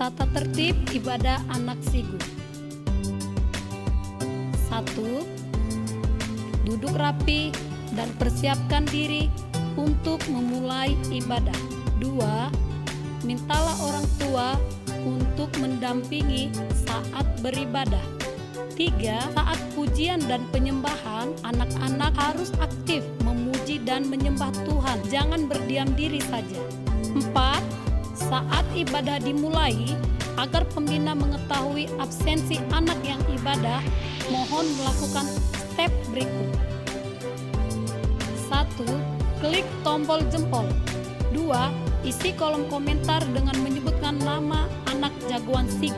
Tata tertib ibadah anak Sigu. 1. Duduk rapi dan persiapkan diri untuk memulai ibadah. 2. Mintalah orang tua untuk mendampingi saat beribadah. 3. Saat pujian dan penyembahan, anak-anak harus aktif memuji dan menyembah Tuhan. Jangan berdiam diri saja. 4. Saat ibadah dimulai, agar pembina mengetahui absensi anak yang ibadah, mohon melakukan step berikut. 1. Klik tombol jempol. 2. Isi kolom komentar dengan menyebutkan nama anak jagoan Sigu.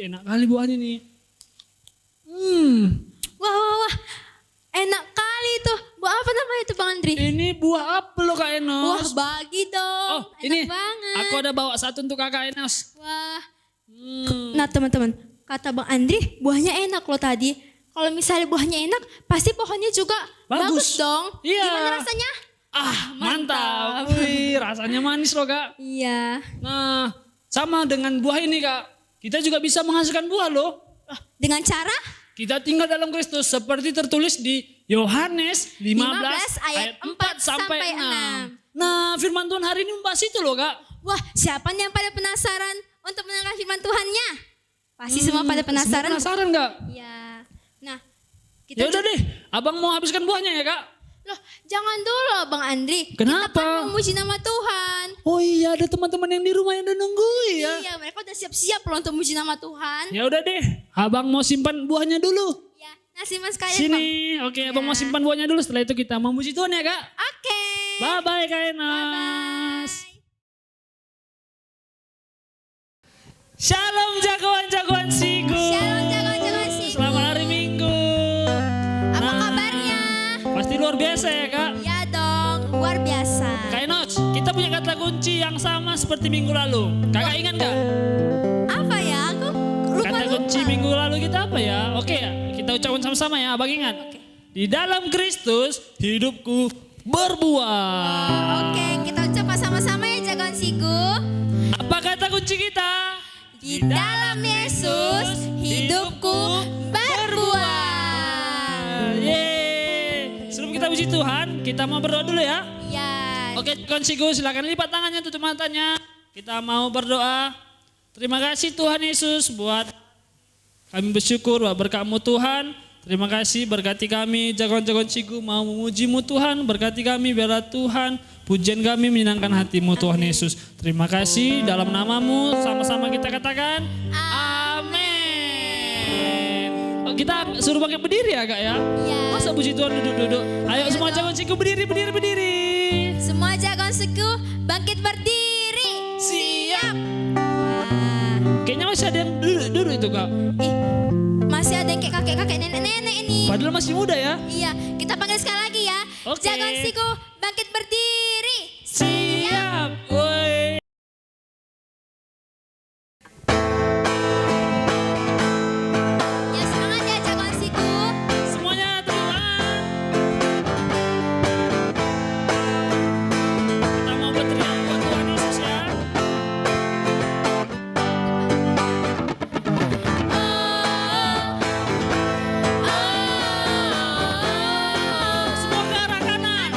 Enak kali buahnya nih. Wah. Enak kali tuh. Buah apa namanya itu Bang Andri? Ini buah apel loh Kak Enos. Wah, bagi dong. Oh Enak ini banget. aku ada bawa satu untuk Kakak Enos. Wah. Nah teman-teman, kata Bang Andri buahnya enak loh tadi. Kalau misalnya buahnya enak, pasti pohonnya juga bagus dong. Iya. Gimana rasanya? Mantap. Wih, rasanya manis loh Kak. Iya. Nah, sama dengan buah ini Kak. Kita juga bisa menghasilkan buah loh. Dengan cara? Kita tinggal dalam Kristus seperti tertulis di Yohanes 15 ayat 4 sampai 6. Nah, firman Tuhan hari ini membahas itu loh Kak. Wah, siapa nih yang pada penasaran untuk mendengar firman Tuhannya? Pasti semua pada penasaran. Semua penasaran Kak? Iya. Nah, Ya udah deh, abang mau habiskan buahnya ya Kak. Loh, jangan dulu Bang Andri. Kenapa? Kita kan memuji nama Tuhan. Oh iya, ada teman-teman yang di rumah yang udah nungguin ya. Iya, mereka udah siap-siap loh untuk memuji nama Tuhan. Ya udah deh, abang mau simpan buahnya dulu. Ya, nasi mas kalian Sini, Bang. oke abang mau simpan buahnya dulu. Setelah itu kita memuji Tuhan ya Kak. Oke. Bye-bye Kak Enos. Bye-bye. Shalom jagoan-jagoan Sigu. Shalom jagoan-jagoan Sigu. Selamat hari Minggu. Apa kabarnya? Pasti luar biasa ya Kak. Ya dong, luar biasa. Kak Enos, kita punya kata kunci yang sama seperti minggu lalu. Kakak ingat gak? Apa ya? Aku lupa. Kata kunci minggu lalu kita apa ya? Oke ya, kita ucapkan sama-sama ya, abang ingat. Di dalam Kristus hidupku berbuah. Oke, kita ucapkan sama-sama ya jagoan Sigu. Apa kata kunci kita? Di dalam Yesus hidupku berbuah. Yeay. Sebelum kita puji Tuhan, kita mau berdoa dulu ya. Ya. Oke, konsigu silakan lipat tangannya, tutup matanya. Kita mau berdoa. Terima kasih Tuhan Yesus buat kami bersyukur buat berkat-Mu Tuhan. Terima kasih berkati kami jagoan-jagoan Sigu mau memuji-Mu Tuhan. Berkati kami biarlah Tuhan pujian kami menyenangkan hati-Mu Tuhan Yesus. Terima kasih dalam nama-Mu sama-sama kita katakan amin. Oh, kita suruh pakai berdiri ya Kak ya. Ya. Masa puji Tuhan duduk-duduk. Ayo semua jagoan Sigu berdiri. Semua jagoan Sigu bangkit berdiri. Siap. Wah. Kayaknya masih ada yang duduk itu Kak. Ih, masih ada yang kayak kakek-kakek nenek-nenek ini. Padahal masih muda ya. Iya, kita panggil sekali lagi ya. Oke. Jagoan Sigu bangkit berdiri. Siap. Woi. Ya semangat ya jagoan Sigu. Semuanya terima. Kita mau berteriak buat Tuhan Yesus ya. Semua ke arah kanan.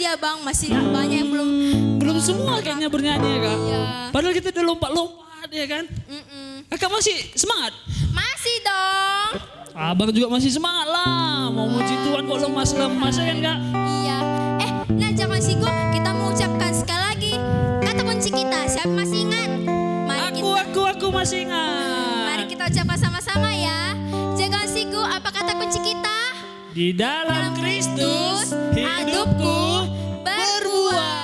tadi ya Bang, masih banyak yang belum. Belum semua kayaknya bernyanyi ya kak. Iya. Padahal kita udah lompat-lompat ya kan. Kakak masih semangat? Masih dong. Abang juga masih semangat lah. Mau muji Tuhan kok lemas-lemas ya kan kak? Iya. Nah jangan sigo, kita mengucapkan sekali lagi kata kunci kita. Siapa masih ingat? Mari Aku masih ingat. Mari kita ucapkan sama-sama ya. Jangan sigo, apa kata kunci kita? Di dalam Kristus hidupku berbuah.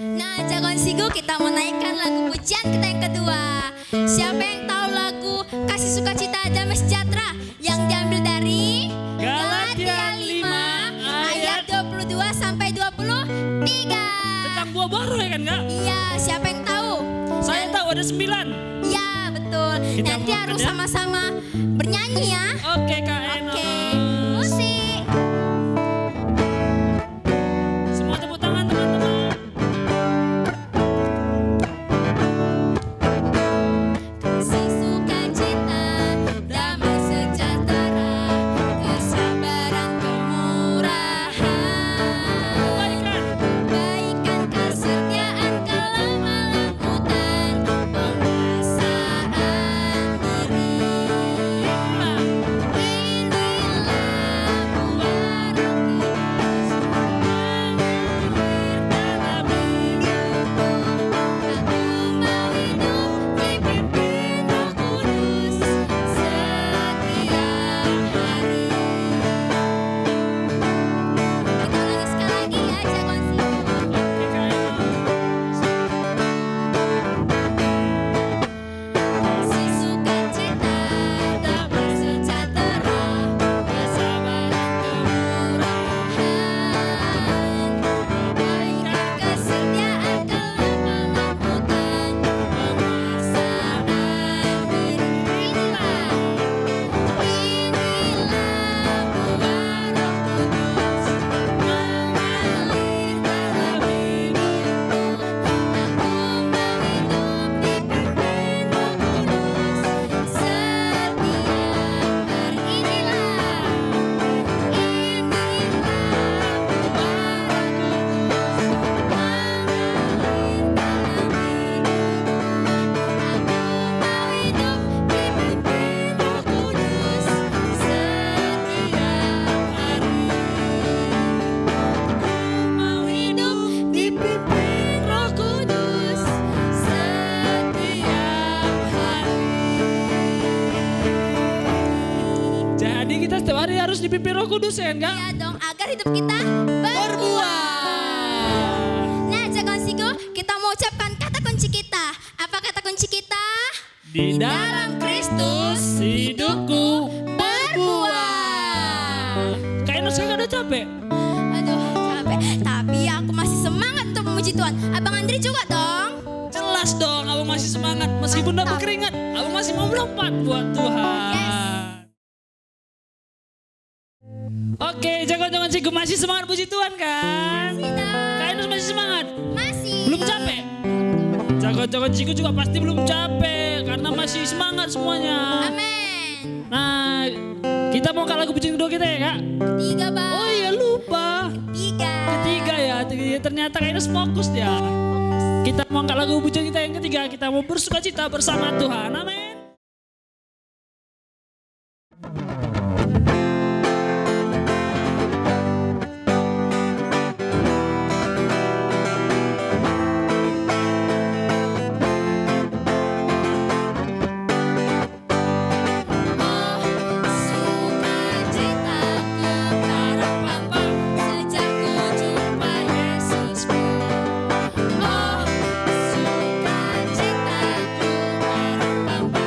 Nah, jangan sigo, kita menaikkan lagu pujian kita yang kedua. Siapa yang tahu lagu Kasih Sukacita Damai Sejahtera yang diambil dari Galatia 5 ayat 22 sampai 23. Tentang buah baru ya kan kak? Iya, siapa yang tahu? Saya tahu ada 9. Iya, betul. Kita Nanti mau harus ya? sama-sama bernyanyi ya. Oke kak Eno. Oke, musik. Semua tepuk tangan teman-teman. Kasih sukacita, damai sejahtera, kesabaran, kemurahan, kebaikan, kesetiaan, kelemah lembutan, penguasaan diri. Inilah buah Roh Kudus mengalir dalam hidupku. Aku mau hidup dipimpin Roh Kudus setiap hari. Kita ulangi sekali lagi ya, jangan sibuk. Kasih sukacita, damai sejahtera, kesabaran, kemurahan, kebaikan, kesetiaan, kelemah lembutan, penguasaan diri. Inilah buah Roh Kudus mengalir dalam hidupku. Aku mau hidup dipimpin Roh Kudus setiap hari. Inilah Jadi kita setiap hari harus dipimpin Roh Kudus ya kan kak? ya dong, agar hidup kita berbuah. Nah, jangan sigo, kita mau ucapkan kata kunci kita. Apa kata kunci kita? Di dalam Kristus hidupku berbuah. Kak Eno sekarang udah capek? Aduh, capek. Tapi aku masih semangat untuk memuji Tuhan. Abang Andri juga dong. Jelas dong, abang masih semangat. Meskipun udah berkeringat, abang masih mau melompat buat Tuhan. Yes. Oke, jangan sih, gue masih semangat puji Tuhan kan? Kak Eno masih semangat? Masih. Belum capek? Jangan Ciku juga pasti belum capek karena masih semangat semuanya. Amin. Nah, kita mau ke lagu pujian kedua kita ya kak? Tiga bang. Oh iya lupa. Ketiga ya, ternyata kayaknya fokus dia. Kita mau angkat lagu pujian kita yang ketiga, kita mau bersukacita bersama Tuhan. Amin. Sukacitaku karena Bapa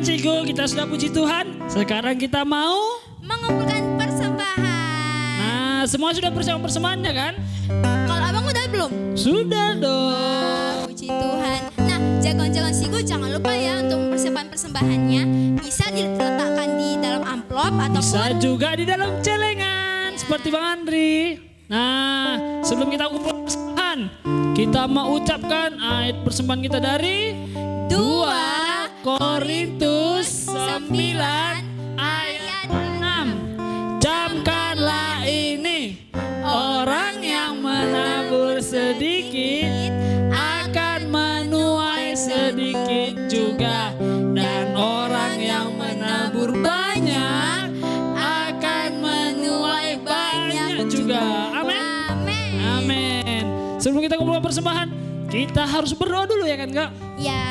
Jagoan Sigo, kita sudah puji Tuhan. Sekarang kita mau mengumpulkan persembahan. Nah, semua sudah persiapan persembahannya kan? Kalau abang udah belum? Sudah dong. Puji Tuhan. Nah, jagoan-jagoan Sigo jangan lupa ya untuk mempersiapkan persembahannya. Bisa diletakkan di dalam amplop Bisa ataupun juga di dalam celengan seperti Bang Andri. Nah, sebelum kita kumpul persembahan, kita mau ucapkan ayat persembahan kita dari 2 Korintus 9 ayat 6. Camkanlah ini, orang yang menabur sedikit akan menuai sedikit juga, dan orang yang menabur banyak akan menuai banyak juga. Amin. Amin. Amin. Sebelum kita kumpulkan persembahan, kita harus berdoa dulu ya kan Kak? Ya.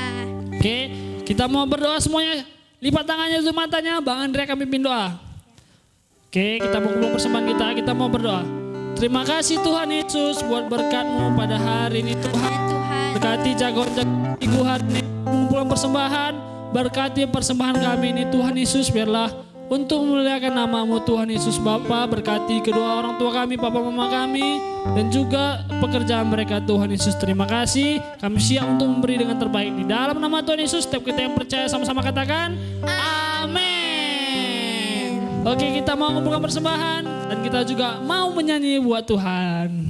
Oke, kita mau berdoa semuanya. Lipat tangannya, tutup matanya, Bang Andre akan pimpin doa. Oke, kita mau kumpul persembahan kita mau berdoa. Terima kasih Tuhan Yesus buat berkat-Mu pada hari ini Tuhan. Tuhan. Berkati jagoan-jagoan Sigo hari ini, kumpulan persembahan. Berkati persembahan kami ini Tuhan Yesus, biarlah untuk memuliakan nama-Mu Tuhan Yesus Bapa. Berkati kedua orang tua kami, papa mama kami, dan juga pekerjaan mereka Tuhan Yesus. Terima kasih, kami siap untuk memberi dengan terbaik. Di dalam nama Tuhan Yesus, setiap kita yang percaya sama-sama katakan amin. Oke, kita mau mengumpulkan persembahan dan kita juga mau menyanyi buat Tuhan.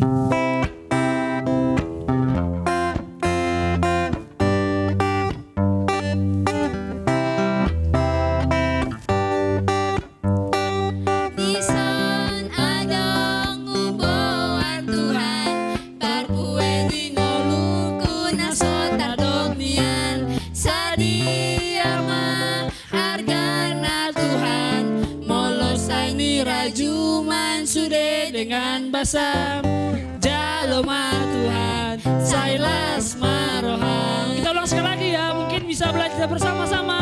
Di son adong uboan Tuhan, barpue di ngoluku nasota dognian, sadia ma hargana Tuhan, molosai ni rajuman sude dengan basam, jaloma Tuhan, sailas maroham. Kita ulang sekali lagi ya, mungkin bisa belajar bersama-sama.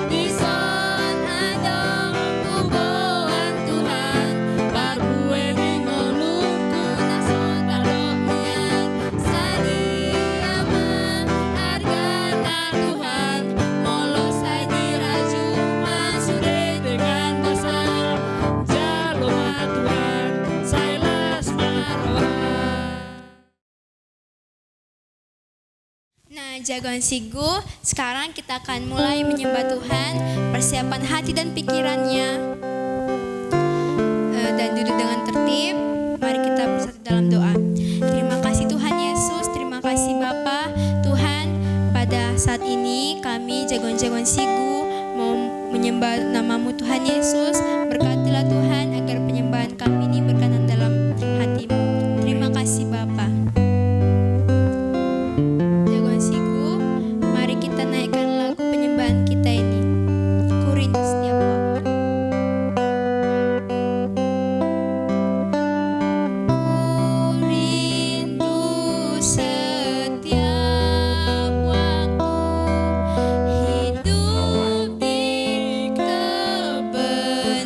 Di son adong uboan Tuhan, barbue di ngoluku nasota dognian, sadia ma hargana Tuhan, molosai di rajuman sude dengan basam, Jaloma Tuhan, sailas maroham. Nah, jagoan Sigo, sekarang kita akan mulai menyembah Tuhan, persiapan hati dan pikirannya, dan duduk dengan tertib. Mari kita bersatu dalam doa. Terima kasih Tuhan Yesus, terima kasih Bapa. Tuhan, pada saat ini kami jagoan-jagoan Sigo mau menyembah nama-Mu Tuhan Yesus. Berkatilah Tuhan agar penyembahan kami ini berkenan dalam hati-Mu. Terima kasih Bapa. Jagoan Sigo, mari kita naikkan lagu penyembahan kita ini. Ku rindu setiap waktu. Ku rindu setiap waktu hidup di kebenaran.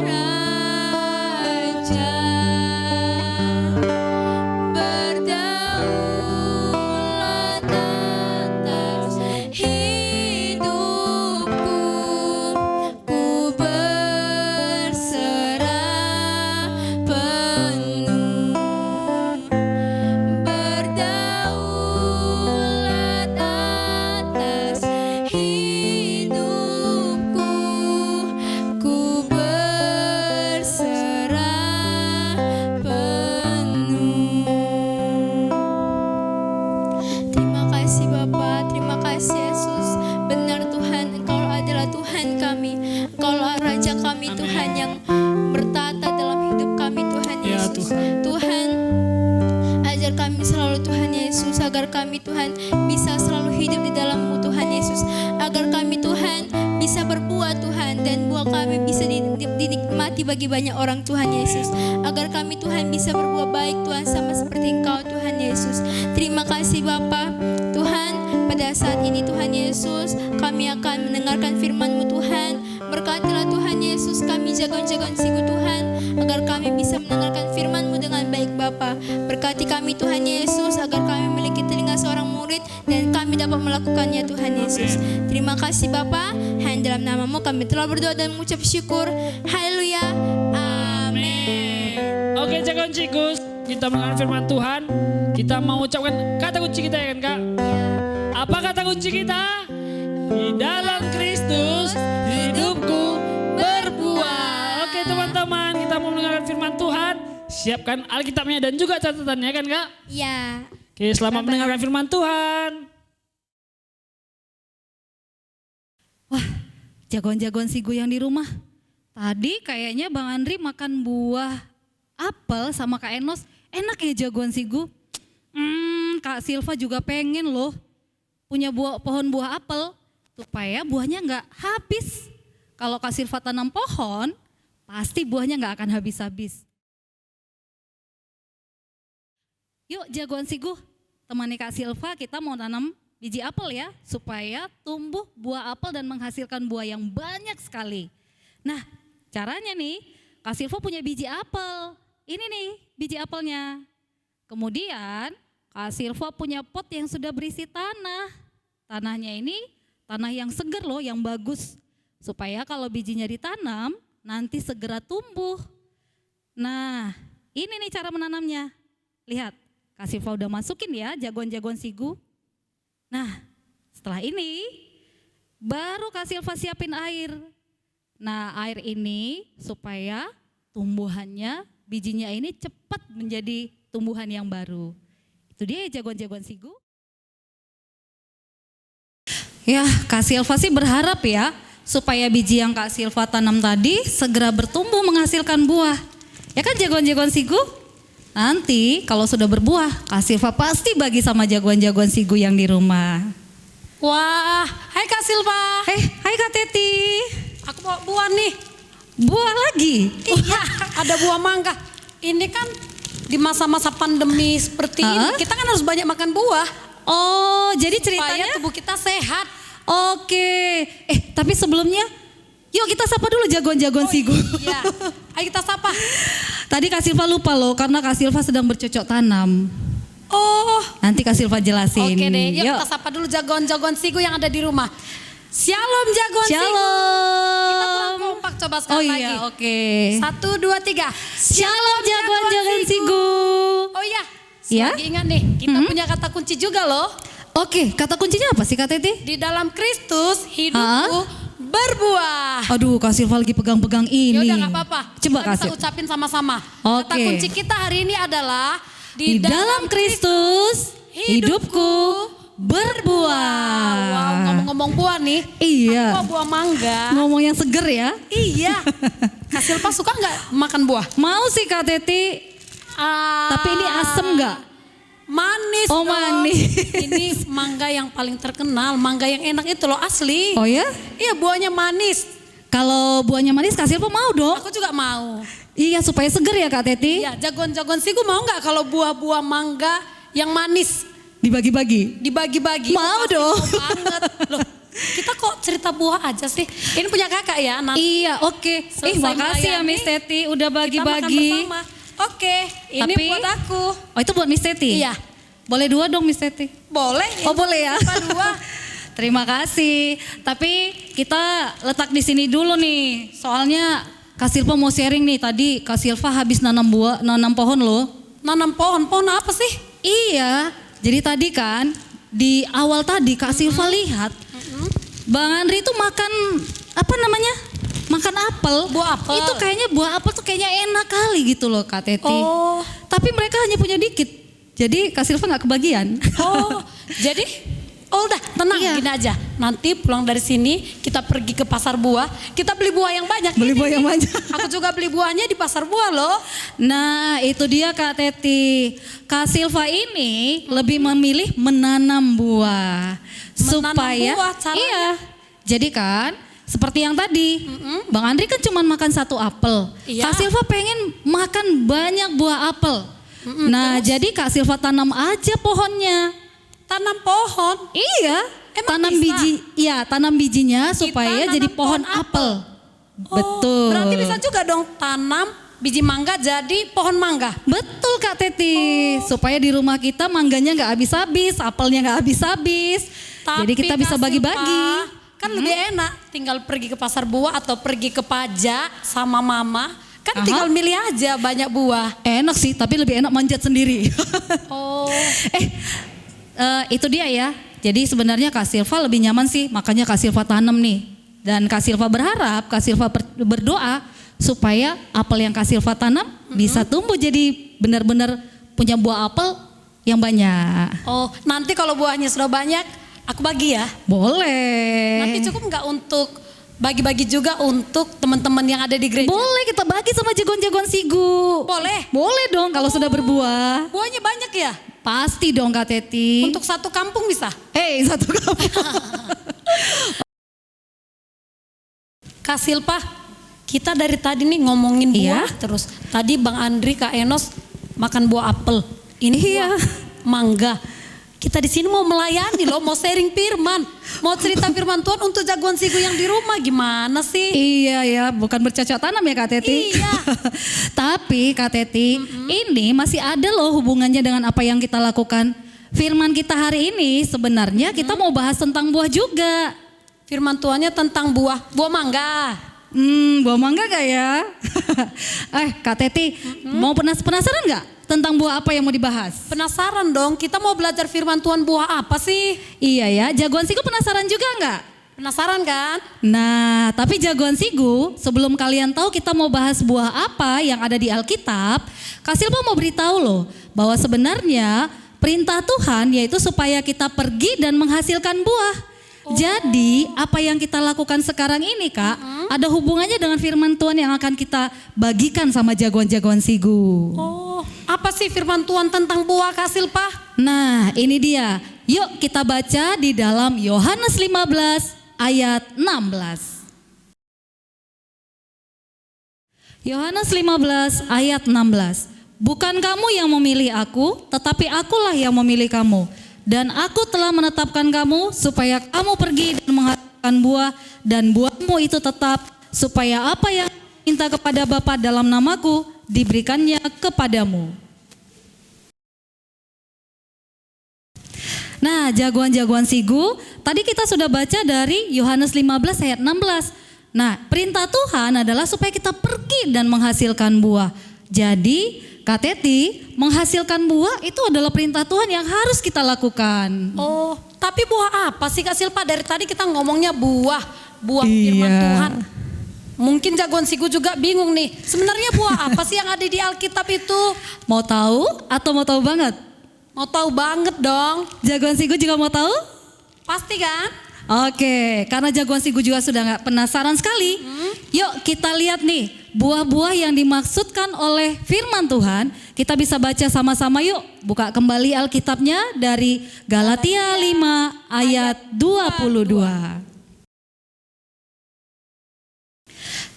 raja, berdaulat atas hidupku, ku berserah penuh. Berdaulat atas hidupku, ku berserah penuh. Terima kasih Bapa, terima kasih Yesus. Benar Tuhan, Engkau adalah Tuhan kami, Engkaulah Raja kami Tuhan yang bertata dalam hidup kami Tuhan Ya, Yesus. Tuhan. Tuhan, ajar kami selalu Tuhan Yesus, agar kami Tuhan bisa selalu hidup di dalam-Mu Tuhan Yesus, agar kami Tuhan bisa berbuah Tuhan, dan buah kami bisa dinikmati bagi banyak orang Tuhan Yesus, agar kami Tuhan bisa berbuah baik Tuhan sama seperti Engkau Tuhan Yesus. Terima kasih Bapa. Tuhan, pada saat ini Tuhan Yesus, kami akan mendengarkan firman-Mu Tuhan. Berkatilah Tuhan Yesus kami jagoan-jagoan Sigu Tuhan, agar kami bisa mendengarkan firman-Mu dengan baik Bapa. Berkati kami Tuhan Yesus, agar kami memiliki telinga seorang murid dan kami dapat melakukannya Tuhan Yesus. Terima kasih Bapa, hanya dalam nama-Mu kami telah berdoa dan mengucap syukur. Haleluya. Amin. Oke, jagoan cikus, kita mendengar firman Tuhan. Kita mau ucapkan kata kunci kita, ya kan Kak? Apa kata kunci kita? Di dalam Kristus hidupku berbuah. Oke teman-teman, kita mau mendengarkan firman Tuhan. Siapkan Alkitabnya dan juga catatannya, kan Kak? Ya. Oke, selamat mendengarkan firman Tuhan. Wah, jagoan-jagoan Sigu yang di rumah. Tadi kayaknya Bang Andri makan buah apel sama Kak Enos. Enak ya jagoan Sigu. Kak Silva juga pengen loh punya pohon buah apel supaya buahnya nggak habis. Kalau Kak Silva tanam pohon, pasti buahnya nggak akan habis-habis. Yuk jagoan Sigu, temani Kak Silva, kita mau tanam biji apel ya, supaya tumbuh buah apel dan menghasilkan buah yang banyak sekali. Nah, caranya nih, Kak Silva punya biji apel. Ini nih biji apelnya. Kemudian Kak Silva punya pot yang sudah berisi tanah. Tanahnya ini tanah yang segar loh, yang bagus. Supaya kalau bijinya ditanam, nanti segera tumbuh. Nah, ini nih cara menanamnya. Lihat, Kak Silva udah masukin ya jagoan-jagoan Sigu. Nah, setelah ini baru Kak Silva siapin air. Nah, air ini supaya tumbuhannya, bijinya ini cepat menjadi tumbuhan yang baru. Itu dia ya jagoan-jagoan Sigu. Ya, Kak Silva sih berharap ya supaya biji yang Kak Silva tanam tadi segera bertumbuh menghasilkan buah. Ya kan jagoan-jagoan Sigu? Nanti kalau sudah berbuah, Kak Silva pasti bagi sama jagoan-jagoan Sigu yang di rumah. Wah, hai Kak Silva. Hai Kak Teti. Aku bawa buah nih. Buah lagi? Iya, ada buah mangga. Ini kan di masa-masa pandemi seperti ini, kita kan harus banyak makan buah. Oh, jadi ceritanya? Supaya tubuh kita sehat. Oke. Tapi sebelumnya, yuk kita sapa dulu jagoan-jagoan Sigu. Iya, ayo kita sapa. Tadi Kak Silva lupa loh, karena Kak Silva sedang bercocok tanam. Oh, Nanti Kak Silva jelasin. oke deh. Yuk kita sapa dulu jagoan-jagoan Sigu yang ada di rumah. Shalom jagoan Sigu. Shalom. Kita kurang kompak, coba sekali Oh lagi. iya, oke. 1, 2, 3. Shalom jagoan-jagoan Sigu. Oh iya, Ya? lagi ingat nih, kita punya kata kunci juga loh. Oke, kata kuncinya apa sih Kak Teti? Di dalam Kristus hidupku berbuah. Aduh, Kak Silva lagi pegang-pegang ini. Yaudah gak apa-apa. Coba kita bisa kasih. ucapin sama-sama. Oke. Kata kunci kita hari ini adalah Di dalam Kristus hidupku berbuah. Wow, ngomong-ngomong buah nih. Iya. Aku buah mangga. Ngomong yang seger ya. Iya. Kak Silva suka nggak makan buah? Mau sih Kak Teti, tapi ini asem nggak? Manis. Oh, dong. manis. Ini mangga yang paling terkenal, mangga yang enak itu loh asli. Oh ya? Iya, buahnya manis. Kalau buahnya manis Kak Silva mau dong. Aku juga mau. Iya, supaya seger ya Kak Teti. Iya, jagoan-jagoan Sigu mau nggak kalau buah-buah mangga yang manis Dibagi-bagi. dibagi-bagi? Mau Pasti dong. mau banget. Loh, Kita kok cerita buah aja sih? Ini punya kakak ya, nanti Iya, oke. Selesai Makasih ya melayani, Miss Teti udah kita makan bagi-bagi. bersama. Oke, ini Tapi- buat aku. Oh, itu buat Miss Teti? Iya. Boleh 2 dong Miss Teti. Boleh. Oh, boleh ya. Apa dua? Terima kasih. Tapi kita letak di sini dulu nih. Soalnya Kak Silva mau sharing nih. Tadi Kak Silva habis nanam pohon loh. Nanam pohon apa sih? Iya. Jadi tadi kan di awal tadi Kak Silva lihat Bang Andri itu makan apa namanya? Makan apel. Buah apel. Itu kayaknya buah apel tuh kayaknya enak kali gitu loh Kak Teti. Oh. Tapi mereka hanya punya dikit. Jadi Kak Silva nggak kebagian. Oh, jadi udah tenang Iya. gini aja. Nanti pulang dari sini kita pergi ke pasar buah, kita beli buah yang banyak. Beli Ini buah yang nih, banyak. Aku juga beli buahnya di pasar buah loh. Nah itu dia Kak Teti. Kak Silva ini lebih memilih menanam buah. Menanam supaya buah caranya? Iya. Jadi kan seperti yang tadi Bang Andri kan cuma makan 1 apel. Iya. Kak Silva pengen makan banyak buah apel. Nah jadi Kak Silva tanam aja pohonnya. Tanam pohon. Iya. Emang tanam bisa? biji, iya tanam bijinya supaya nanam jadi pohon pohon apel. Oh, Betul. Berarti bisa juga dong tanam biji mangga jadi pohon mangga. Betul Kak Teti, supaya di rumah kita mangganya nggak habis-habis, apelnya nggak habis-habis. Jadi kita bisa Kak bagi-bagi. Silva, kan lebih enak tinggal pergi ke pasar buah atau pergi ke pajak sama mama. Kan Aha. tinggal milih aja banyak buah. Enak sih, tapi lebih enak manjat sendiri. Oh, Itu dia ya. Jadi sebenarnya Kak Silva lebih nyaman sih, makanya Kak Silva tanam nih. Dan Kak Silva berharap, Kak Silva berdoa supaya apel yang Kak Silva tanam bisa tumbuh jadi benar-benar punya buah apel yang banyak. oh nanti kalau buahnya sudah banyak, aku bagi ya. Boleh. Nanti cukup nggak untuk bagi-bagi juga untuk teman-teman yang ada di gereja? Boleh kita bagi sama jagoan-jagoan Sigu. Boleh. Boleh dong kalau sudah berbuah. Buahnya banyak ya? Pasti dong Kak Teti. Untuk satu kampung bisa? Satu kamu. Kak Silva, kita dari tadi nih ngomongin buah Iya. terus. Tadi Bang Andri, Kak Enos makan buah apel. Ini Iya. buah mangga. Kita di sini mau melayani loh, mau sharing firman. Mau cerita firman Tuhan untuk jagoan Sigu yang di rumah. Gimana sih? Iya ya, bukan bercocok tanam ya Kak Teti. Iya. Tapi Kak Teti, ini masih ada loh hubungannya dengan apa yang kita lakukan. Firman kita hari ini sebenarnya kita mau bahas tentang buah juga. Firman Tuhannya tentang buah mangga. Buah mangga gak ya? Kak Teti, mau penasaran gak tentang buah apa yang mau dibahas? Penasaran dong, kita mau belajar firman Tuhan buah apa sih? Iya ya, jagoan Sigu penasaran juga nggak? Penasaran kan? Nah, tapi jagoan Sigu, sebelum kalian tahu kita mau bahas buah apa yang ada di Alkitab, Kak Silva mau beritahu loh bahwa sebenarnya perintah Tuhan yaitu supaya kita pergi dan menghasilkan buah. Jadi apa yang kita lakukan sekarang ini Kak, ada hubungannya dengan firman Tuhan yang akan kita bagikan sama jagoan-jagoan Sigu. Oh, apa sih firman Tuhan tentang buah, Kak Silva? Nah ini dia, yuk kita baca di dalam Yohanes 15 ayat 16. Yohanes 15 ayat 16. Bukan kamu yang memilih aku, tetapi akulah yang memilih kamu. Dan aku telah menetapkan kamu supaya kamu pergi dan menghasilkan buah, dan buahmu itu tetap, supaya apa yang minta kepada Bapa dalam namaku diberikannya kepadamu. Nah, jagoan-jagoan Sigu, tadi kita sudah baca dari Yohanes 15 ayat 16. Nah, perintah Tuhan adalah supaya kita pergi dan menghasilkan buah. Jadi, Kak Teti, menghasilkan buah itu adalah perintah Tuhan yang harus kita lakukan. Oh, tapi buah apa sih Kak Silva? Dari tadi kita ngomongnya buah firman Iya. Tuhan. Mungkin jagoan Sigu juga bingung nih. Sebenarnya buah apa sih yang ada di Alkitab itu? Mau tahu atau mau tahu banget? Mau tahu banget dong. Jagoan Sigu juga mau tahu? Pasti kan? Oke, karena jagoan Sigu juga sudah nggak penasaran sekali. Yuk kita lihat nih buah-buah yang dimaksudkan oleh firman Tuhan. Kita bisa baca sama-sama yuk. Buka kembali Alkitabnya dari Galatia 5 ayat 22.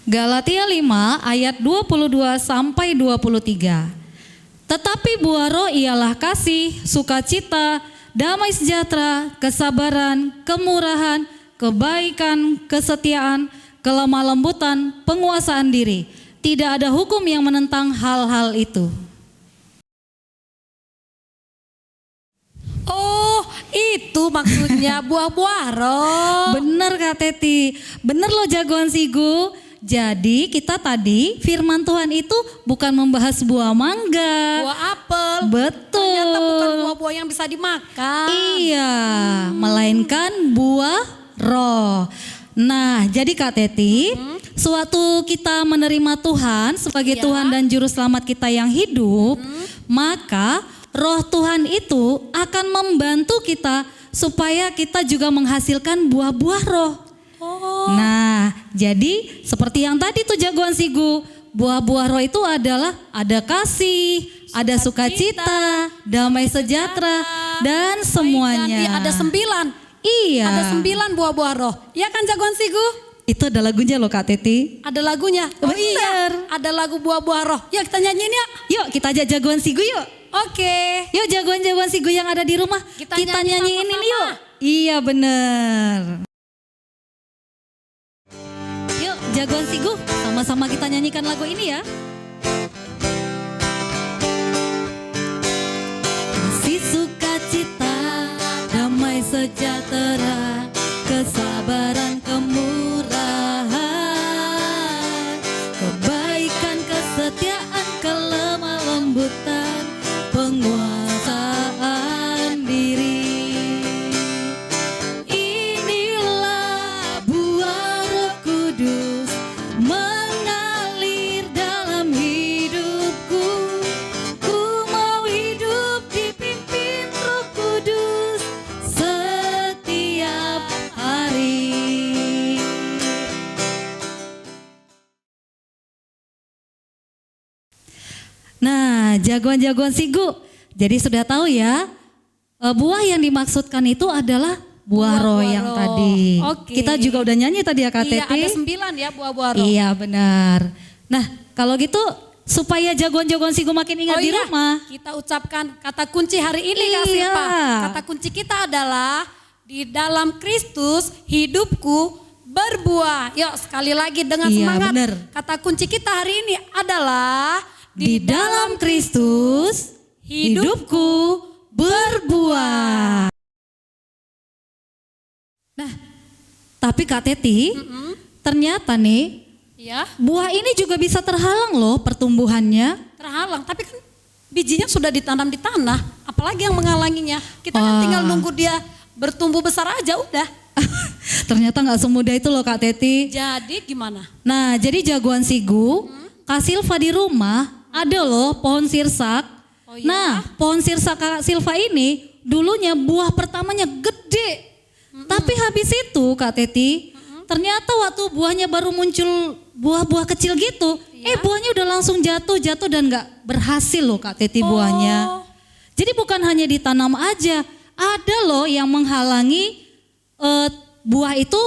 Galatia 5 ayat 22 sampai 23. Tetapi buah roh ialah kasih, sukacita, damai sejahtera, kesabaran, kemurahan, kebaikan, kesetiaan, kelemah lembutan, penguasaan diri. Tidak ada hukum yang menentang hal-hal itu. Oh, itu maksudnya buah-buah roh. Bener Kak Teti, bener loh jagoan Sigu. Jadi kita tadi firman Tuhan itu bukan membahas buah mangga. Buah apel. Betul. Ternyata bukan buah-buah yang bisa dimakan. Iya, melainkan buah roh. Nah, jadi Kak Teti, suatu kita menerima Tuhan sebagai Tuhan dan Juru Selamat kita yang hidup, maka Roh Tuhan itu akan membantu kita supaya kita juga menghasilkan buah-buah roh. Nah, jadi seperti yang tadi tuh jagoan Sigu, buah-buah roh itu adalah ada kasih, ada sukacita, damai sejahtera, dan semuanya. Iya, ada 9. Iya. Ada 9 buah-buah roh. Iya kan jagoan Sigu? Itu ada lagunya loh Kak Teti. Ada lagunya. Oh Bener. iya, ada lagu buah-buah roh. Yuk kita nyanyiin ya. Yuk kita aja jagoan Sigu yuk. Oke. Yuk jagoan-jagoan Sigu yang ada di rumah. Kita nyanyiin nyanyi ini yuk. Iya bener. Yuk jagoan Sigu, sama-sama kita nyanyikan lagu ini ya. Kasih sukacita, damai sejahtera, kesabaran kemurahan, kebaikan kesetiaan kelemah lembutan, penguasaan diri. Inilah buah Roh Kudus mengalir dalam hidupku. Ku mau hidup dipimpin Roh Kudus setiap hari. Nah, jagoan-jagoan Sigu. Jadi sudah tahu ya, buah yang dimaksudkan itu adalah buah roh Buah-buah yang roh. tadi. Oke. Kita juga udah nyanyi tadi ya Kak Iya, Teti. ada 9 ya buah-buah roh. Iya benar. Nah kalau gitu supaya jagoan-jagoan Sigu makin ingat di iya, rumah. kita ucapkan kata kunci hari ini Kak Iya. Silva. Kata kunci kita adalah di dalam Kristus hidupku berbuah. Yuk sekali lagi dengan Iya, semangat. bener. Kata kunci kita hari ini adalah Di dalam Kristus hidupku berbuah. Nah tapi Kak Teti ternyata nih ya buah ini juga bisa terhalang loh pertumbuhannya. terhalang. Tapi kan bijinya sudah ditanam di tanah. Apalagi yang menghalanginya. Kita kan Wah. tinggal nunggu dia bertumbuh besar aja udah. Ternyata nggak semudah itu loh Kak Teti. Jadi gimana? Nah jadi jagoan Sigu, Kak Silva di rumah ada loh pohon sirsak. Oh iya? Nah pohon sirsak Kak Silva ini dulunya buah pertamanya gede. Tapi habis itu Kak Teti, ternyata waktu buahnya baru muncul buah-buah kecil gitu. Buahnya udah langsung jatuh dan gak berhasil loh Kak Teti buahnya. Jadi bukan hanya ditanam aja, ada loh yang menghalangi buah itu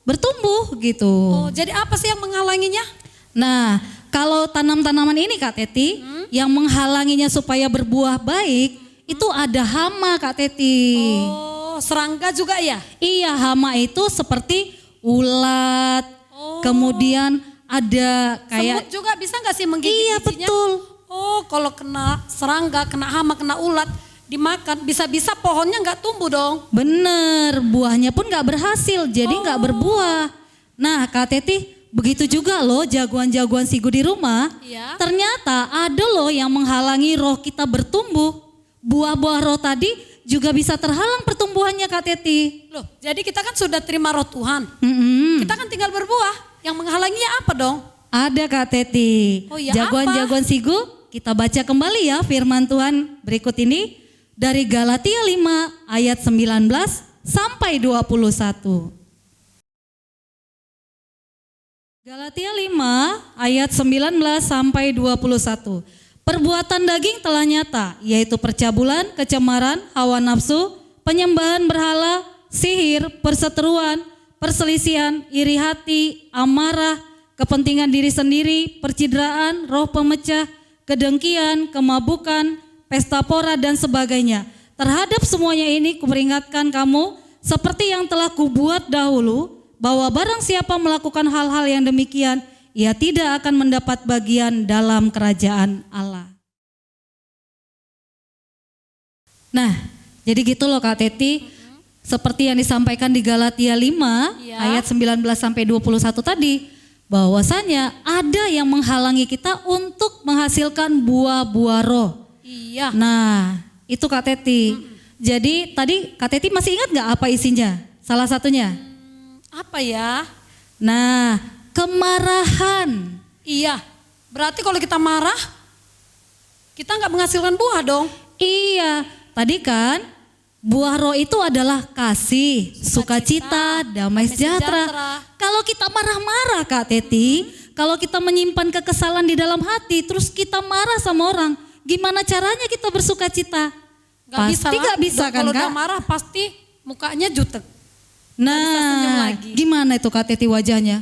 bertumbuh gitu. Oh, jadi apa sih yang menghalanginya? Nah, kalau tanam-tanaman ini Kak Teti, yang menghalanginya supaya berbuah baik, itu ada hama Kak Teti. Oh, serangga juga ya? Iya, hama itu seperti ulat, kemudian ada kayak Semut juga bisa nggak sih menggigit iya bijinya? betul. Oh, kalau kena serangga, kena hama, kena ulat, dimakan, bisa-bisa pohonnya nggak tumbuh dong. Bener, buahnya pun gak berhasil, jadi gak berbuah. Nah Kak Teti, begitu juga loh jagoan-jagoan Sigu di rumah. Iya. Ternyata ada loh yang menghalangi roh kita bertumbuh. Buah-buah roh tadi juga bisa terhalang pertumbuhannya Kak Teti. Loh, jadi kita kan sudah terima roh Tuhan. Mm-mm. Kita kan tinggal berbuah. Yang menghalanginya apa dong? Ada Kak Teti. Oh iya, Jagoan-jagoan Sigu, kita baca kembali ya firman Tuhan berikut ini. Dari Galatia 5 ayat 19 sampai 21. Galatia 5 ayat 19 sampai 21. Perbuatan daging telah nyata, yaitu percabulan, kecemaran, hawa nafsu, penyembahan berhala, sihir, perseteruan, perselisihan, iri hati, amarah, kepentingan diri sendiri, percideraan, roh pemecah, kedengkian, kemabukan, pesta pora dan sebagainya. Terhadap semuanya ini kuperingatkan kamu seperti yang telah kubuat dahulu, bahwa barang siapa melakukan hal-hal yang demikian, ia tidak akan mendapat bagian dalam kerajaan Allah. Nah, jadi gitu loh Kak Teti, seperti yang disampaikan di Galatia 5 ayat 19 sampai 21 tadi, bahwasanya ada yang menghalangi kita untuk menghasilkan buah-buah roh. Iya. Nah, itu Kak Teti. Jadi tadi Kak Teti masih ingat nggak apa isinya? Salah satunya? Apa ya? Nah, kemarahan. Iya. Berarti kalau kita marah, kita nggak menghasilkan buah dong. Iya, tadi kan buah roh itu adalah kasih, sukacita, damai sejahtera. Kalau kita marah-marah Kak Teti, kalau kita menyimpan kekesalan di dalam hati, terus kita marah sama orang, gimana caranya kita bersukacita? Pasti gak bisa kan Kalau Kak? udah marah pasti mukanya jutek. senyum Nah, lagi. gimana itu Kak Teti wajahnya?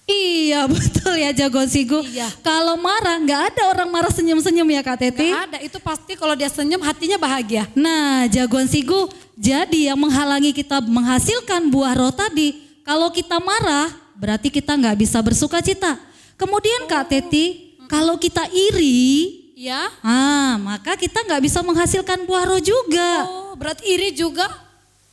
Iya betul ya jagoan sigu. Iya. Kalau marah nggak ada orang marah senyum-senyum ya Kak Teti. Gak ada, itu pasti kalau dia senyum hatinya bahagia. Nah jagoan sigu, jadi yang menghalangi kita menghasilkan buah roh tadi, kalau kita marah berarti kita nggak bisa bersuka cita. Kemudian Kak Teti, kalau kita iri, Iya. maka kita nggak bisa menghasilkan buah roh juga. Oh, berarti iri juga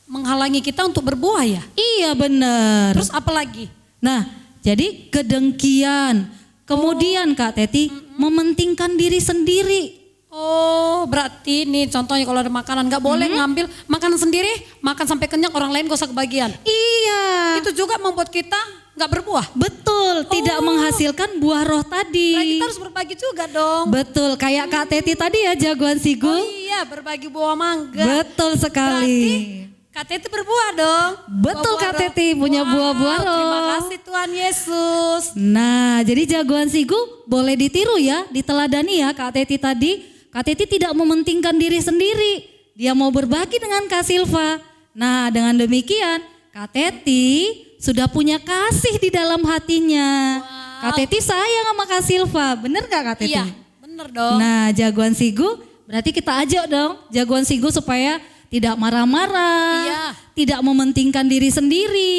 menghalangi kita untuk berbuah ya? Iya benar. Terus apa lagi? Nah jadi kedengkian, kemudian Kak Teti mementingkan diri sendiri. Oh, berarti nih contohnya kalau ada makanan gak boleh ngambil makanan sendiri, makan sampai kenyang, orang lain gak usah kebagian. Iya. Itu juga membuat kita gak berbuah. Betul, tidak menghasilkan buah roh tadi. Berarti kita harus berbagi juga dong. Betul, kayak Kak Teti tadi ya jagoan sigu. Oh iya, berbagi buah mangga. Betul sekali. Berarti Kak Teti berbuah dong. Betul Kak Teti punya buah-buah roh. Terima kasih Tuhan Yesus. Nah, jadi jagoan sigu boleh ditiru ya, diteladani ya Kak Teti tadi. Kak Teti tidak mementingkan diri sendiri. Dia mau berbagi dengan Kak Silva. Nah, dengan demikian Kak Teti sudah punya kasih di dalam hatinya. Kak Teti sayang sama Kak Silva. Bener gak Kak Teti? Iya, bener dong. Nah, jagoan sigu berarti kita ajak dong jagoan sigu supaya tidak marah-marah, Iya. tidak mementingkan diri sendiri,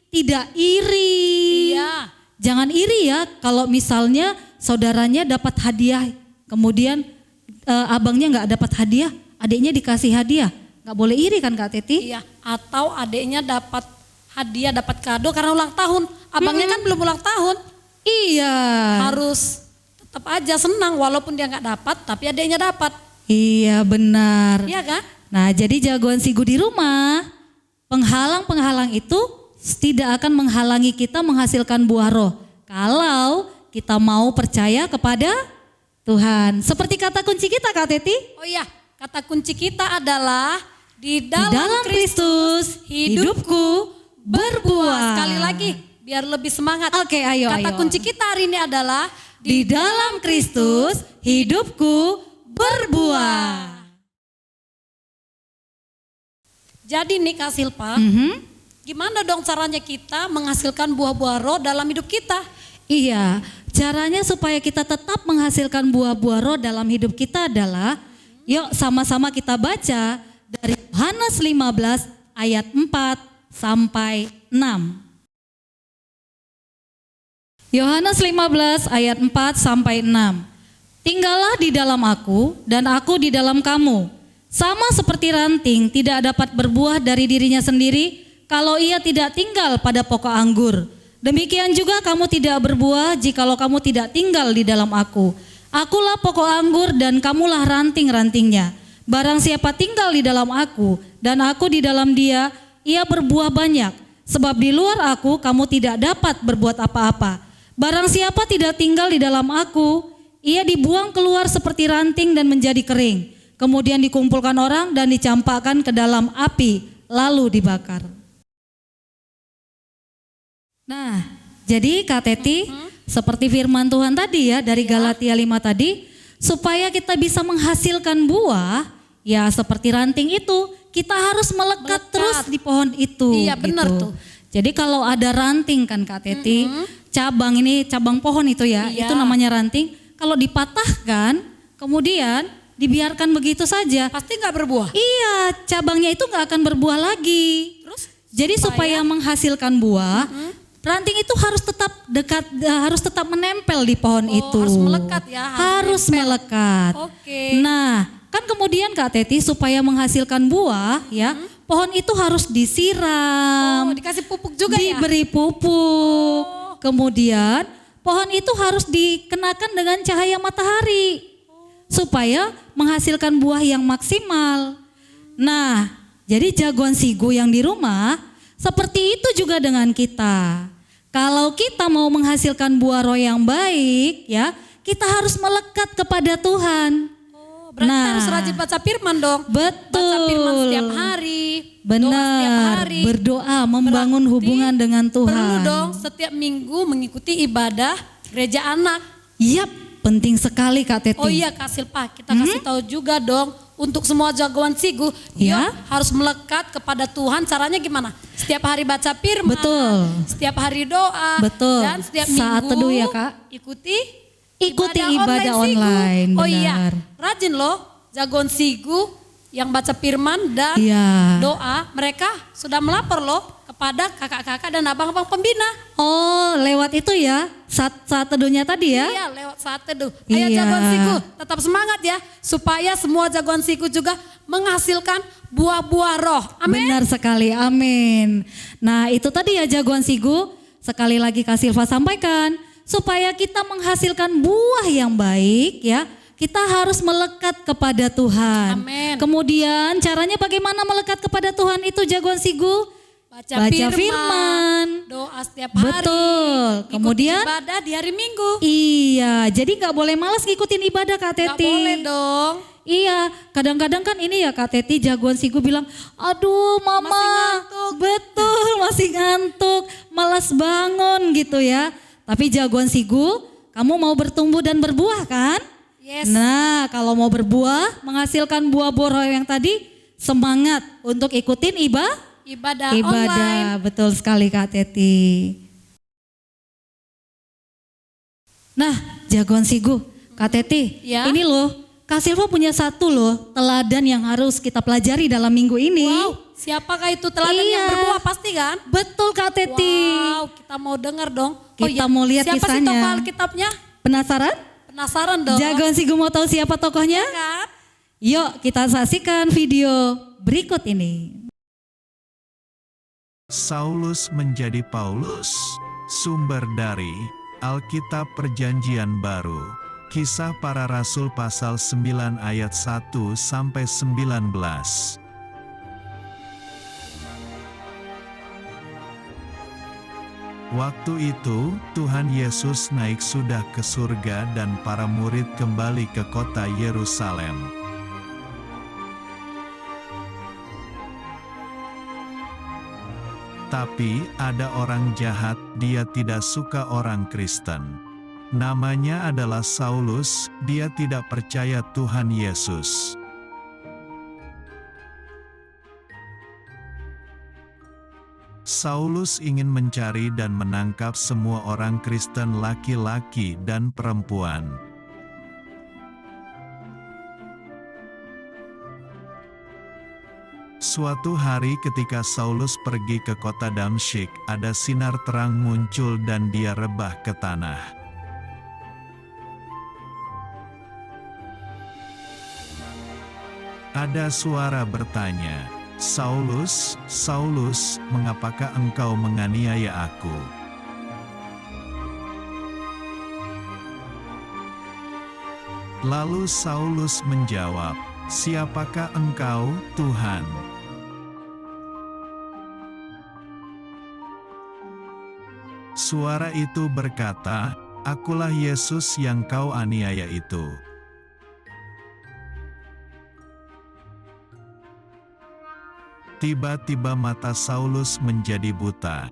tidak iri. Iya. Jangan iri ya kalau misalnya saudaranya dapat hadiah, kemudian abangnya nggak dapat hadiah, adiknya dikasih hadiah, nggak boleh iri kan Kak Teti? Iya, atau adiknya dapat hadiah, dapat kado karena ulang tahun. Abangnya kan belum ulang tahun. Iya. Harus tetap aja senang walaupun dia nggak dapat, tapi adiknya dapat. Iya benar. Iya kan? Nah jadi jagoan sigu di rumah, penghalang-penghalang itu tidak akan menghalangi kita menghasilkan buah roh. Kalau kita mau percaya kepada Tuhan. Seperti kata kunci kita Kak Teti. Oh iya, kata kunci kita adalah di Di dalam Kristus hidupku berbuah. Sekali lagi, biar lebih semangat. Oke, ayo. Kata kunci kita hari ini adalah Di dalam Kristus hidupku berbuah. Jadi nih Kak Silpa, gimana dong caranya kita menghasilkan buah-buah roh dalam hidup kita? Iya, caranya supaya kita tetap menghasilkan buah-buah roh dalam hidup kita adalah, yuk sama-sama kita baca dari Yohanes 15 ayat 4 sampai 6. Yohanes 15 ayat 4 sampai 6. Tinggallah di dalam aku dan aku di dalam kamu. Sama seperti ranting tidak dapat berbuah dari dirinya sendiri kalau ia tidak tinggal pada pokok anggur. Demikian juga kamu tidak berbuah jikalau kamu tidak tinggal di dalam aku. Akulah pokok anggur dan kamulah ranting-rantingnya. Barang siapa tinggal di dalam aku dan aku di dalam dia, ia berbuah banyak. Sebab di luar aku kamu tidak dapat berbuat apa-apa. Barang siapa tidak tinggal di dalam aku, ia dibuang keluar seperti ranting dan menjadi kering. Kemudian dikumpulkan orang dan dicampakkan ke dalam api, lalu dibakar. Nah, jadi Kak Teti, seperti firman Tuhan tadi ya, dari Galatia 5 tadi, supaya kita bisa menghasilkan buah, ya seperti ranting itu, kita harus melekat terus di pohon itu. Iya, benar tuh. Jadi kalau ada ranting kan Kak Teti, cabang pohon itu ya, Iya. itu namanya ranting. Kalau dipatahkan, kemudian dibiarkan begitu saja. Pasti nggak berbuah. Iya, cabangnya itu nggak akan berbuah lagi. Terus Jadi supaya menghasilkan buah, ranting itu harus tetap dekat, harus tetap menempel di pohon itu. harus melekat ya, Harus melekat. Oke. Nah, kan kemudian Kak Teti supaya menghasilkan buah, ya, pohon itu harus disiram, dikasih pupuk juga ya. diberi pupuk. Kemudian pohon itu harus dikenakan dengan cahaya matahari supaya menghasilkan buah yang maksimal. Nah, jadi jagoan sigu yang di rumah seperti itu juga dengan kita. Kalau kita mau menghasilkan buah roh yang baik, ya, kita harus melekat kepada Tuhan. Berarti harus rajin baca firman dong. Betul. Baca firman setiap hari. Doa setiap Benar, hari. berdoa, membangun hubungan dengan Tuhan. Perlu dong setiap minggu mengikuti ibadah gereja anak. Yap, penting sekali Kak Teti. Oh iya Kak Silpa, kita kasih tahu juga dong untuk semua jagoan sigu, Ya. yuk harus melekat kepada Tuhan. Caranya gimana? Setiap hari baca firman, Betul. setiap hari doa, Betul. dan setiap Saat minggu teduh ya, Kak. ikuti ibadah sigu. online, Oh iya, benar. rajin loh jagoan sigu yang baca firman dan Iya. doa. Mereka sudah melapor loh kepada kakak-kakak dan abang-abang pembina. Oh, lewat itu ya, saat teduhnya tadi ya. Iya, lewat saat teduh. Ayo Iya. jagoan siku, tetap semangat ya. Supaya semua jagoan siku juga menghasilkan buah-buah roh. Amin. Benar sekali, amin. Nah itu tadi ya jagoan sigu, sekali lagi Kak Silva sampaikan, supaya kita menghasilkan buah yang baik ya, kita harus melekat kepada Tuhan. Amin. Kemudian caranya bagaimana melekat kepada Tuhan itu jagoan sigu? Baca firman. Doa setiap hari. Betul. Ikut Kemudian ibadah di hari Minggu. iya, jadi nggak boleh malas ngikutin ibadah Kak Gak Teti. boleh dong. Iya, kadang-kadang kan ini ya Kak Teti jagoan sigu bilang, aduh mama, Masih ngantuk." betul masih ngantuk, malas bangun gitu ya. Tapi jagoan sigu, kamu mau bertumbuh dan berbuah kan? Yes. Nah kalau mau berbuah, menghasilkan buah-buah roh yang tadi, semangat untuk ikutin Ibadah online. ibadah. Betul sekali Kak Teti. Nah jagoan sigu, Kak Teti, Ya. ini loh, Kak Silva punya satu loh teladan yang harus kita pelajari dalam minggu ini. Wow, siapakah itu teladan yang Iya. berbuah pasti kan? Betul Kak Teti. Wow, kita mau dengar dong. Kita mau lihat siapa sih kisahnya. tokoh Alkitabnya? Penasaran? Penasaran dong. Jagoan sigu mau tahu siapa tokohnya? Kan? Yuk kita saksikan video berikut ini. Saulus menjadi Paulus. Sumber dari Alkitab Perjanjian Baru. Kisah Para Rasul pasal 9 ayat 1 sampai 19. Waktu itu, Tuhan Yesus naik sudah ke surga dan para murid kembali ke kota Yerusalem. Tapi ada orang jahat, dia tidak suka orang Kristen. Namanya adalah Saulus, dia tidak percaya Tuhan Yesus. Saulus ingin mencari dan menangkap semua orang Kristen laki-laki dan perempuan. Suatu hari ketika Saulus pergi ke kota Damsyik, ada sinar terang muncul dan dia rebah ke tanah. Ada suara bertanya, "Saulus, Saulus, mengapakah engkau menganiaya aku?" Lalu Saulus menjawab, "Siapakah engkau, Tuhan?" Suara itu berkata, "Akulah Yesus yang kau aniaya itu." Tiba-tiba mata Saulus menjadi buta.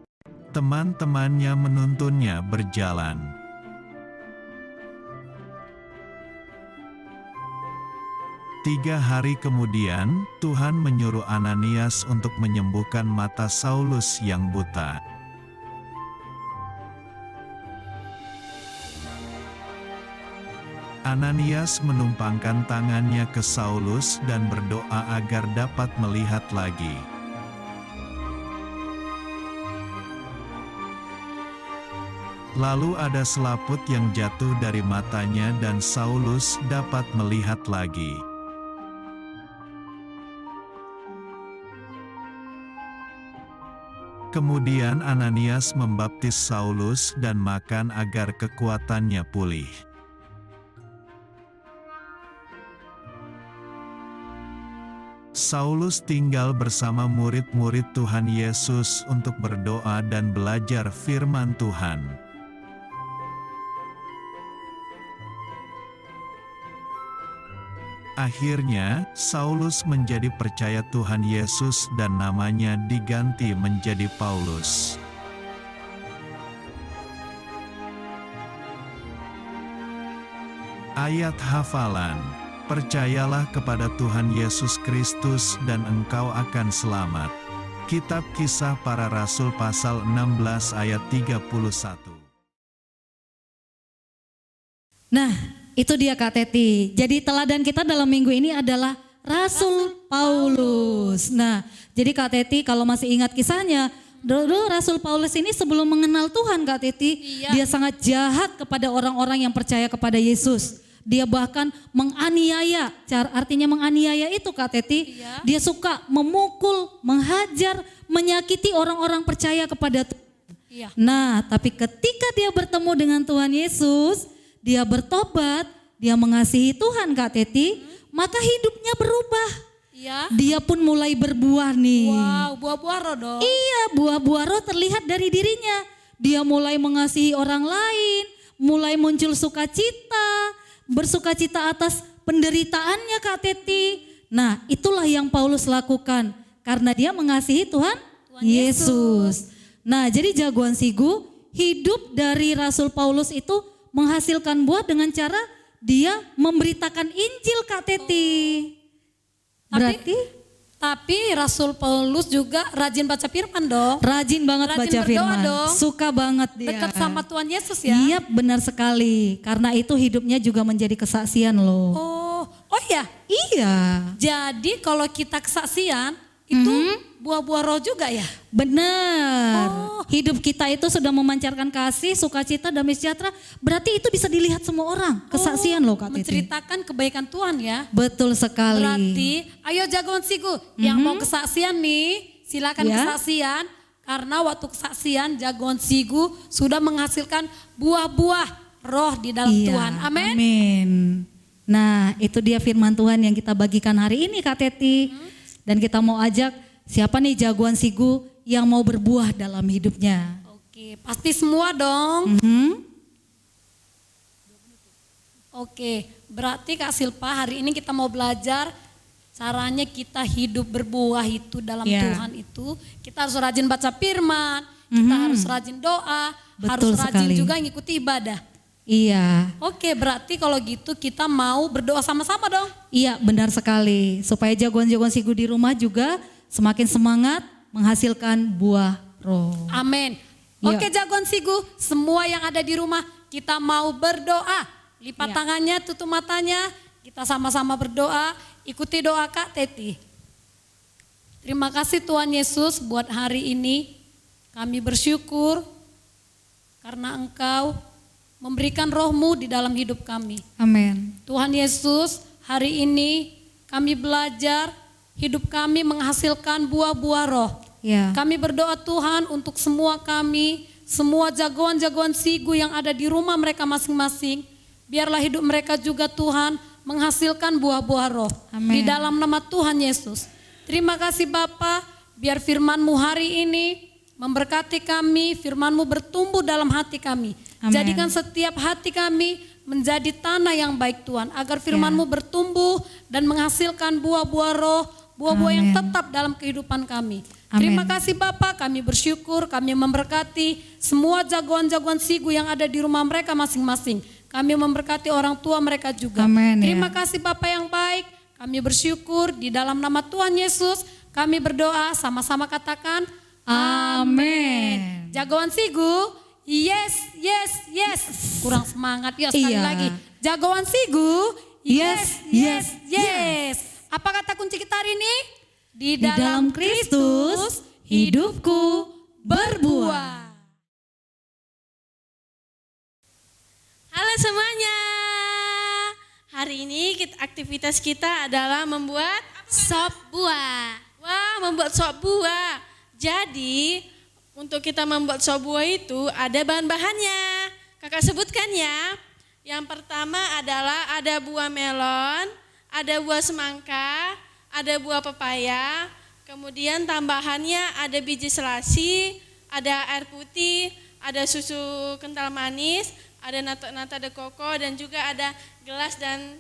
Teman-temannya menuntunnya berjalan. Tiga hari kemudian, Tuhan menyuruh Ananias untuk menyembuhkan mata Saulus yang buta. Ananias menumpangkan tangannya ke Saulus dan berdoa agar dapat melihat lagi. Lalu ada selaput yang jatuh dari matanya dan Saulus dapat melihat lagi. Kemudian Ananias membaptis Saulus dan makan agar kekuatannya pulih. Saulus tinggal bersama murid-murid Tuhan Yesus untuk berdoa dan belajar firman Tuhan. Akhirnya, Saulus menjadi percaya Tuhan Yesus dan namanya diganti menjadi Paulus. Ayat hafalan: Percayalah kepada Tuhan Yesus Kristus dan engkau akan selamat. Kitab Kisah Para Rasul pasal 16 ayat 31. Nah, itu dia Kak Teti. Jadi teladan kita dalam minggu ini adalah Rasul Paulus. Nah, jadi Kak Teti kalau masih ingat kisahnya, dulu Rasul Paulus ini sebelum mengenal Tuhan Kak Teti, dia sangat jahat kepada orang-orang yang percaya kepada Yesus. Dia bahkan menganiaya, artinya menganiaya itu Kak Teti, dia suka memukul, menghajar, menyakiti orang-orang percaya kepada Tuhan. Nah, tapi ketika dia bertemu dengan Tuhan Yesus, dia bertobat, dia mengasihi Tuhan Kak Teti, maka hidupnya berubah. Dia pun mulai berbuah nih. Wow, buah-buah roh dong. Iya, buah-buah roh terlihat dari dirinya. Dia mulai mengasihi orang lain, mulai muncul sukacita, bersukacita atas penderitaannya Kak Teti. Nah, itulah yang Paulus lakukan karena dia mengasihi Tuhan Yesus. Nah, jadi jagoan Sigu, hidup dari Rasul Paulus itu menghasilkan buah dengan cara dia memberitakan Injil Kak Teti. Berarti Tapi Rasul Paulus juga rajin baca firman dong. rajin banget Rajin baca berdoa firman. dong. Suka banget dia. Dekat sama Tuhan Yesus ya. Iya benar sekali. Karena itu hidupnya juga menjadi kesaksian loh. Oh ya. Iya. Jadi kalau kita kesaksian itu buah-buah roh juga ya. Benar. Hidup kita itu sudah memancarkan kasih, sukacita, damai sejahtera. Berarti itu bisa dilihat semua orang. Kesaksian loh Kak Titi. Menceritakan kebaikan Tuhan ya. Betul sekali. Berarti ayo jagoan Sigu yang mau kesaksian nih silakan Ya. kesaksian. Karena waktu kesaksian jagoan Sigu sudah menghasilkan buah-buah roh di dalam Iya, Tuhan. Amin. Amin. Nah itu dia firman Tuhan yang kita bagikan hari ini Kak Teti. Dan kita mau ajak siapa nih jagoan Sigu yang mau berbuah dalam hidupnya. Oke, pasti semua dong. Oke, berarti Kak Silpa hari ini kita mau belajar caranya kita hidup berbuah itu dalam Ya. Tuhan itu. Kita harus rajin baca firman, kita harus rajin doa, harus Betul rajin sekali. juga ngikuti ibadah. Iya. Oke, berarti kalau gitu kita mau berdoa sama-sama dong. Iya benar sekali. Supaya jagoan-jagoan Sigu di rumah juga semakin semangat menghasilkan buah roh. Amin. Ya. Oke jagoan Sigu, semua yang ada di rumah kita mau berdoa. Lipat Ya. tangannya, tutup matanya, kita sama-sama berdoa. Ikuti doa Kak Teti. Terima kasih Tuhan Yesus buat hari ini. Kami bersyukur karena Engkau memberikan roh-Mu di dalam hidup kami. Amin. Tuhan Yesus, hari ini kami belajar hidup kami menghasilkan buah-buah roh. Ya. Kami berdoa Tuhan untuk semua kami, semua jagoan-jagoan Sigu yang ada di rumah mereka masing-masing. Biarlah hidup mereka juga Tuhan menghasilkan buah-buah roh. Amin. Di dalam nama Tuhan Yesus. Terima kasih Bapa, biar firman-Mu hari ini memberkati kami, firman-Mu bertumbuh dalam hati kami. Amin. Jadikan setiap hati kami menjadi tanah yang baik Tuhan. Agar firman-Mu bertumbuh dan menghasilkan buah-buah roh, buah-buah yang Amin. tetap dalam kehidupan kami. Amin. Terima kasih Bapak, kami bersyukur, kami memberkati semua jagoan-jagoan Sigu yang ada di rumah mereka masing-masing. Kami memberkati orang tua mereka juga. Amin, ya. Terima kasih Bapak yang baik, kami bersyukur di dalam nama Tuhan Yesus. Kami berdoa sama-sama katakan Amin. Jagoan Sigu Yes, yes, yes. Kurang semangat. Yuk sekali Iya. lagi. Jagoan Sigu. Yes, Yes, yes. Apa kata kunci kita hari ini? Di dalam Kristus hidupku berbuah. Halo semuanya. Hari ini aktivitas kita adalah membuat Sop buah. wah, membuat sop buah. Jadi, untuk kita membuat sop buah itu ada bahan-bahannya. Kakak sebutkan ya. Yang pertama adalah ada buah melon, ada buah semangka, ada buah pepaya. Kemudian tambahannya ada biji selasi, ada air putih, ada susu kental manis, ada nata de coco, dan juga ada gelas dan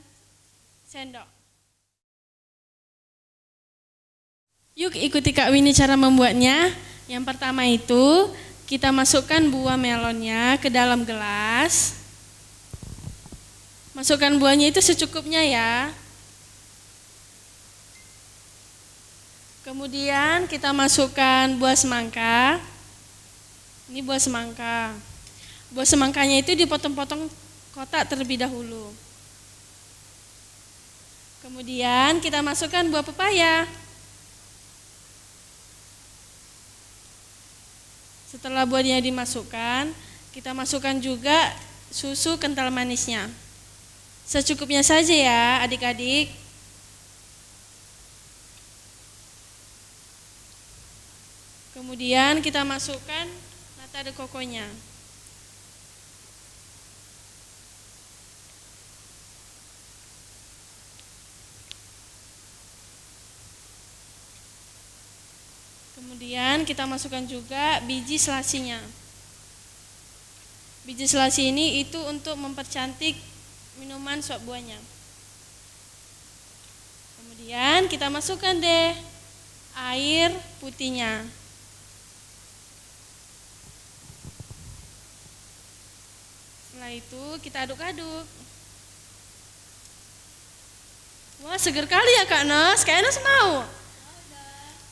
sendok. Yuk ikuti Kak Winnie cara membuatnya. Yang pertama itu kita masukkan buah melonnya ke dalam gelas. Masukkan buahnya itu secukupnya ya. Kemudian kita masukkan buah semangka. Ini buah semangka. Buah semangkanya itu dipotong-potong kotak terlebih dahulu. Kemudian kita masukkan buah pepaya. Setelah buahnya dimasukkan, kita masukkan juga susu kental manisnya. Secukupnya saja ya adik-adik. Kemudian kita masukkan nata de coco-nya. Kemudian kita masukkan juga biji selasinya. Biji selasi ini itu untuk mempercantik minuman sop buahnya. Kemudian kita masukkan deh air putihnya. Setelah itu kita aduk-aduk. Wah, seger kali ya Kak Nos, Kak Nos mau?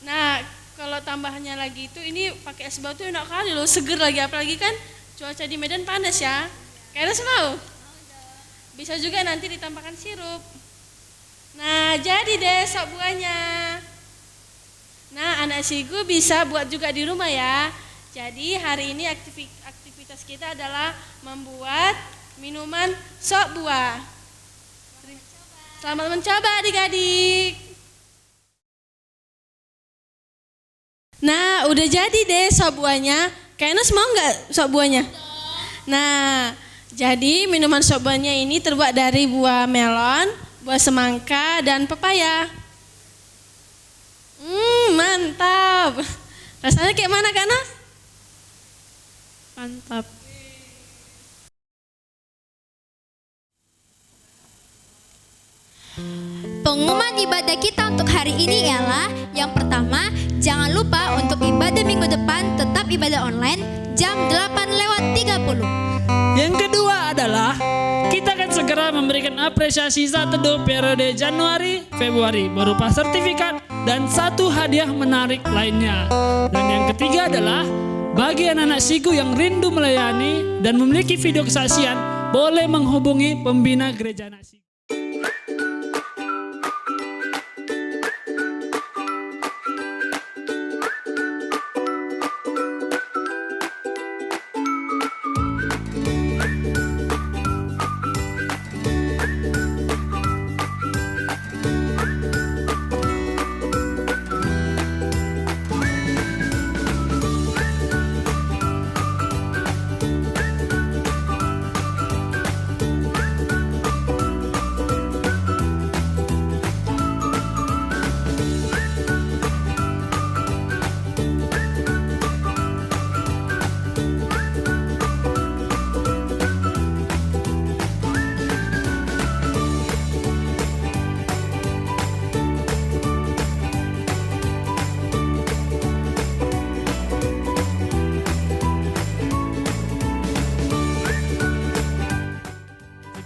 Nah, kalau tambahannya lagi itu ini pakai es batu enak kali loh, seger lagi, apalagi kan cuaca di Medan panas ya. Kak Nos mau? Bisa juga nanti ditambahkan sirup. Nah, jadi deh sop buahnya. Nah, anak Sigu bisa buat juga di rumah ya. Jadi hari ini aktivitas kita adalah membuat minuman sop buah. Selamat mencoba adik-adik. Nah, udah jadi deh sop buahnya. Kayaknya mau nggak sop buahnya? Nah, jadi minuman sop buahnya ini terbuat dari buah melon, buah semangka, dan pepaya. Mantap. Rasanya kayak mana Kak Nos? Mantap. Pengumuman ibadah kita untuk hari ini ialah yang pertama, jangan lupa untuk ibadah minggu depan tetap ibadah online jam 8:30. Yang kedua adalah kita akan segera memberikan apresiasi saat teduh periode Januari Februari berupa sertifikat dan satu hadiah menarik lainnya. Dan yang ketiga adalah bagi anak-anak Sigu yang rindu melayani dan memiliki video kesaksian, boleh menghubungi pembina gereja anak Sigu.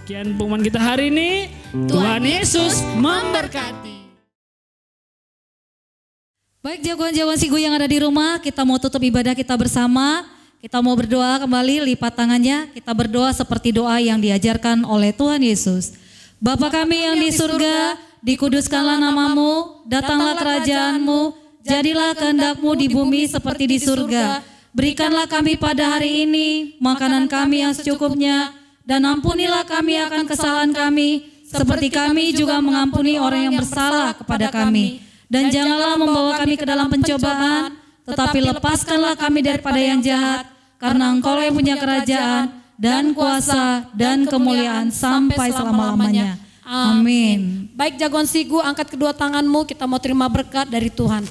Sekian pengumuman kita hari ini. Tuhan Yesus memberkati. Baik jagoan-jagoan Sigu yang ada di rumah, kita mau tutup ibadah kita bersama. kita mau berdoa kembali, lipat tangannya, kita berdoa seperti doa yang diajarkan oleh Tuhan Yesus. Bapa kami yang di surga, dikuduskanlah namamu, datanglah kerajaanmu, jadilah kehendak-Mu di bumi seperti di surga. Berikanlah kami pada hari ini makanan kami yang secukupnya, dan ampunilah kami akan kesalahan kami, seperti kami juga mengampuni orang yang bersalah kepada kami. Dan janganlah membawa kami ke dalam pencobaan, tetapi lepaskanlah kami daripada yang jahat, karena Engkau yang punya kerajaan dan kuasa dan kemuliaan sampai selama-lamanya. Amin. Baik jagoan Sigu, angkat kedua tanganmu, kita mau terima berkat dari Tuhan.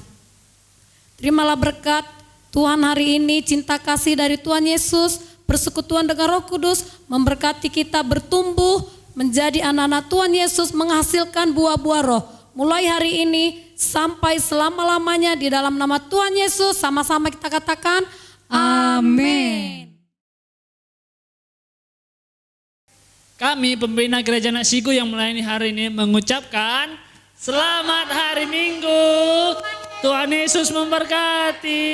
Terimalah berkat Tuhan hari ini, cinta kasih dari Tuhan Yesus, persekutuan dengan Roh Kudus, memberkati kita bertumbuh menjadi anak-anak Tuhan Yesus, menghasilkan buah-buah roh. Mulai hari ini sampai selama-lamanya di dalam nama Tuhan Yesus, sama-sama kita katakan, amin. Kami pembina Gereja Anak Sigu yang melayani hari ini mengucapkan selamat hari Minggu. Tuhan Yesus memberkati.